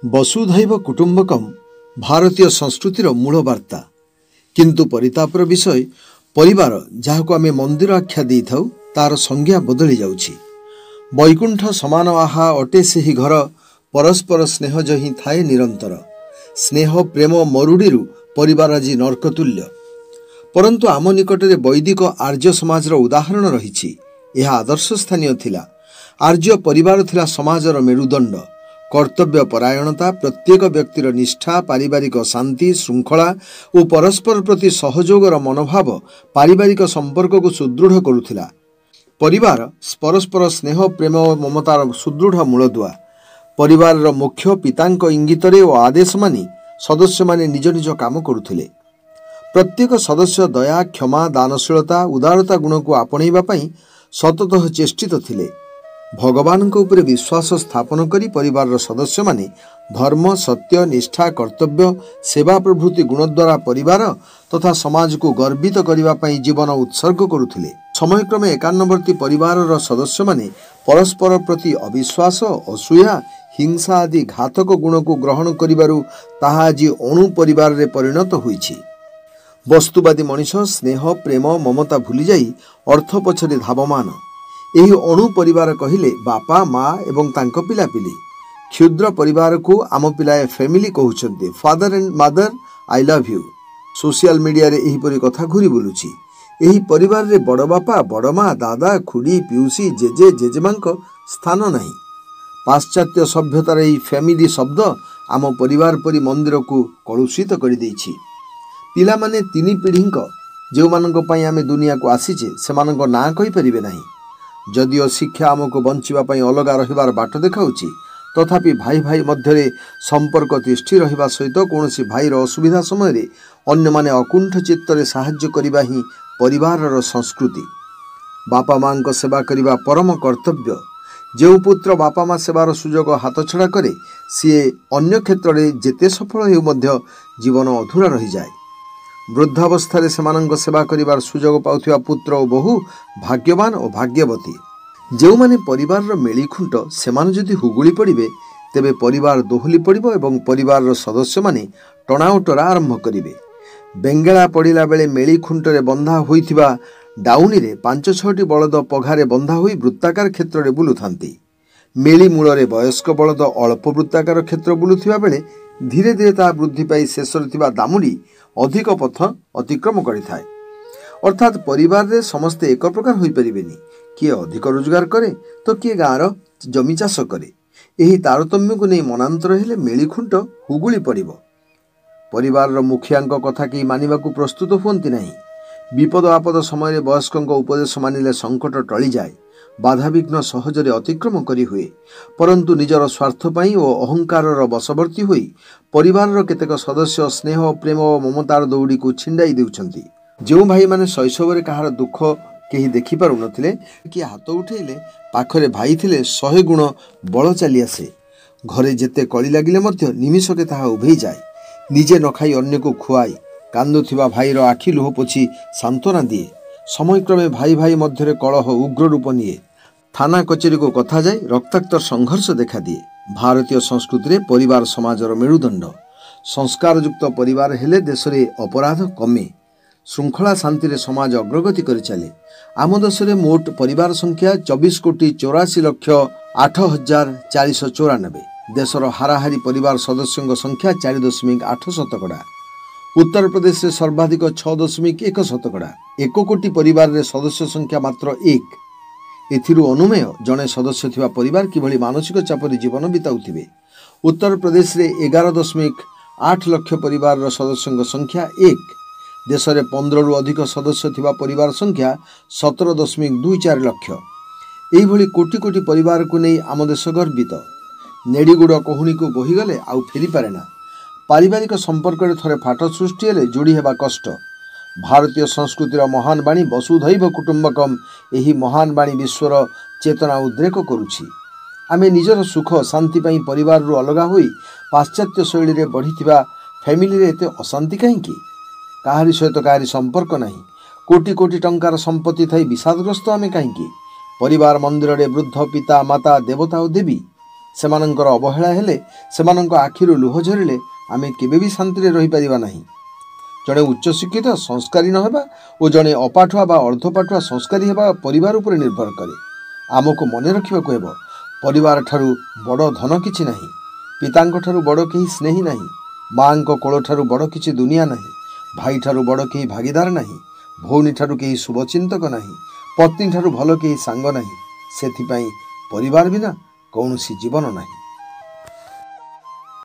वसुधैव कुटुंबकम भारतीय संस्कृतिर मूल वार्ता। किंतु परितापर विषय परिवार जहाको आमे मंदिर आख्या दे थाउ तार संज्ञा बदली जाउछि। वैकुंठ समान आहा अटे सेही घर, परस्पर स्नेह जही थाए निरंतर। स्नेह प्रेम मरुडीरु परिवार आज नर्कतुल्य। परंतु आम निकटरे वैदिक आर्य समाजर उदाहरण रहिछि। यह आदर्श स्थानीय थिला। आर्य परिवार थिला समाजर मेरुदंड। कर्तव्य परायणता, प्रत्येक व्यक्तिर निष्ठा, पारिवारिक शांति श्रृंखला और परस्पर प्रति सहयोगर मनोभाव पारिवारिक संपर्क को सुदृढ़ करुथिला। परिवार परस्पर स्नेह प्रेम और ममतार सुदृढ़ मूलदुआ। परिवार मुख्य पितांक इंगितरे और आदेश मानि सदस्य माने निज निज काम करुथिले। प्रत्येक सदस्य दया, क्षमा, दानशीलता, उदारता गुण को आपणैबा पई सततः चेष्टित थिले। भगवान को उपरे विश्वास स्थापन करी परिवार सदस्य माने धर्म, सत्य, निष्ठा, कर्तव्य, सेवा प्रभृति गुण द्वारा परिवार तथा समाज को गर्वित करने पई जीवन उत्सर्ग करुथिले। समयक्रमे एकान्नवर्ती परिवार सदस्य माने परस्पर प्रति अविश्वास, असूया, हिंसा आदि घातक गुण को ग्रहण करिबारु ताहा आज अणु परिवार रे परिणत होईछि। वस्तुवादी मनीष स्नेह प्रेम ममता भूली जाई अर्थ पछरे धावमान। एही अणु परिवार कहिले बापा माँ एवं तांको पिलापिली। क्षुद्र परिवार को आम पिलाए फैमिली कहउछन्ते। Father and mother I love you. Social media रे एही परि कथा घुरी बुलुछि। एही परिवार रे बड़ बापा, बड़ माँ, दादा, खुड़ी, पिउसी, जेजे, जेजेमांक स्थान नहीं। पाश्चात्य सभ्यतार एही फैमिली शब्द आम परिवार परि मंदिर को कलुषित कर देछि। पिला माने तीन पीढ़ीक जो मानक पई आमे दुनिया को आसीचे सेमानक ना कहि परिबे नाही। जदिओ शिक्षा आमको बंचिबा पई अलगा रहिबार बाट देखाउछि, तथापि भाई भाई मध्यरे संपर्क तिष्ठि रहिबा सहित कोनोसी भाईर असुविधा समय रे अन्य माने अकुंठ चित्तरे साहाय्य करिबा ही परिवारर संस्कृति। बापा मां को सेवा करिबा परम कर्तव्य। जो पुत्र बापा मां सेवार सुजोग हाथछड़ा करे सीए अन्य क्षेत्र में जेते सफल हेउ मध्य जीवन अधूरा रहि जाए। वृद्धावस्था सेमानंक सेवा करिबार सुजोग पाउथिबा पुत्र और बहु भाग्यवान और भाग्यवती। जो माने परिवार मेली खुंट सेमान जदि हुगुली पड़िबे तेबे परिवार दोहली पड़िबो एवं परिवार सदस्य माने टणाउटरा आरंभ करिवे। बेंगेला पड़िला बेले मेली खुंटरे बंधा होइथिबा डाउनी रे 5-6टी बलद पघारे बंधा होई वृत्ताकार क्षेत्र रे बुलुथांती। मेली मूलरे वयस्क बलद अल्प वृत्ताकार क्षेत्र बुलुथिबा बेले धीरे धीरे ता वृद्धि पाई शेषरे थिबा दामुड़ी अधिक पथ अतिक्रम करिथाए। अर्थात परिवार रे समस्ते एक प्रकार होई परिबेनी। किए अधिक रोजगार करे तो किए गाँर जमी चाष करे। एही तारतम्य को नहीं मनांतर हेले मेली खुंट हुगुली पड़िबो। परिवार मुखियांक कथा केही मानिबाकू प्रस्तुत हुअंती नहीं। विपद आपद समय वयस्कंक उपदेश मानिले संकट टली जाए। बाधाविघ्न सहजरे अतिक्रम करी हुए। परंतु निजर स्वार्थ पाई और अहंकारर वशवर्ती होई परिवारर केतेक सदस्य स्नेह प्रेम और ममतार दौड़ी को छिंडाई देउछंती। जो भाई माने शैशव कहार दुख केही देखि पारु नथिले, कि हाथ उठेले पाखरे भाई थिले 100 गुण बल चली आसे। घरे जेते कली लागिले मध्य निमिषके ताहा उभेई जाए। निजे न खाई अन्य को खुआई कांदुथिबा भाईर आखि लुह पोछि सांत्वना दिए। समयक्रमे भाई भाई मध्यरे कलह उग्र रूप निए। थाना कचेरी को कथा जाए रक्ताक्त संघर्ष देखा दिए। भारतीय संस्कृति रे परिवार समाजर मेरुदंड। संस्कारयुक्त परिवार हेले देशरे अपराध कमे। श्रृंखला शांति रे समाज अग्रगति कर चले। आम देश में मोट परिवार संख्या 24,84,08,494। देशर हाराहारी परिवार सदस्यों संख्या 4.8%। उत्तर प्रदेश में सर्वाधिक 6.1%। 1 कोटी परिवार रे सदस्य संख्या मात्र 1। एथिरु अनुमेय जड़े सदस्य थिबा परिवार किभली मानसिक चापरी जीवन बिताउथिबे। उत्तर प्रदेश में 11.8 लाख परिवार सदस्यों संख्या 1। देश में 15 रु अधिक सदस्य थिबा परिवार संख्या 17.24 लाख। एही भली कोटी कोटी परिवार को नहीं आम देश गर्वित। नेड़ीगुड़ कहूनी को बोहीगले आउ फेरी पारे ना। पारिवारिक संपर्क रे थरे फाट सृष्टि हेले जोड़ी हेबा कष्ट। भारतीय संस्कृतिर महान बाणी वसुधैव कुटुंबकम एही महान बाणी विश्वर चेतना उद्रेक करुछि। आमे निजर सुख शांति पाई परिवार रु अलगा होई पाश्चात्य शैली रे बढ़िथिबा फैमिली रे एते अशांति काहेकि? काहारी सहित काहारी संपर्क नहीं। कोटी कोटी टंकार संपत्ति थाई विषादग्रस्त आमे काहेकि? परिवार मंदिर रे वृद्ध पिता माता देवता और देवी ସେମାନଙ୍କର ଅବହେଳା ହେଲେ, ସେମାନଙ୍କ ଆଖିରୁ ଲୁହ ଝରିଲେ ଆମେ କେବେ ବି ଶାନ୍ତିରେ ରହିପାରିବା ନାହିଁ। ଜଣେ ଉଚ୍ଚଶିକ୍ଷିତ ସଂସ୍କାରୀ ନ ହେବା ଓ ଜଣେ ଅପାଠୁଆ ବା ଅର୍ଦ୍ଧପାଠୁଆ ସଂସ୍କାରୀ ହେବା ପରିବାର ଉପରେ ନିର୍ଭର କରେ। ଆମକୁ ମନେ ରଖିବାକୁ ହେବ, ପରିବାର ଠାରୁ ବଡ଼ ଧନ କିଛି ନାହିଁ, ପିତାଙ୍କ ଠାରୁ ବଡ଼ କେହି ସ୍ନେହୀ ନାହିଁ, ମାଆଙ୍କ କୋଳଠାରୁ ବଡ଼ କିଛି ଦୁନିଆ ନାହିଁ, ଭାଇଠାରୁ ବଡ଼ କେହି ଭାଗିଦାର ନାହିଁ, ଭଉଣୀ ଠାରୁ କେହି ଶୁଭଚିନ୍ତକ ନାହିଁ, ପତ୍ନୀ ଠାରୁ ଭଲ କେହି ସାଙ୍ଗ ନାହିଁ। ସେଥିପାଇଁ ପରିବାର ବିନା କୌଣସି ଜୀବନ ନାହିଁ।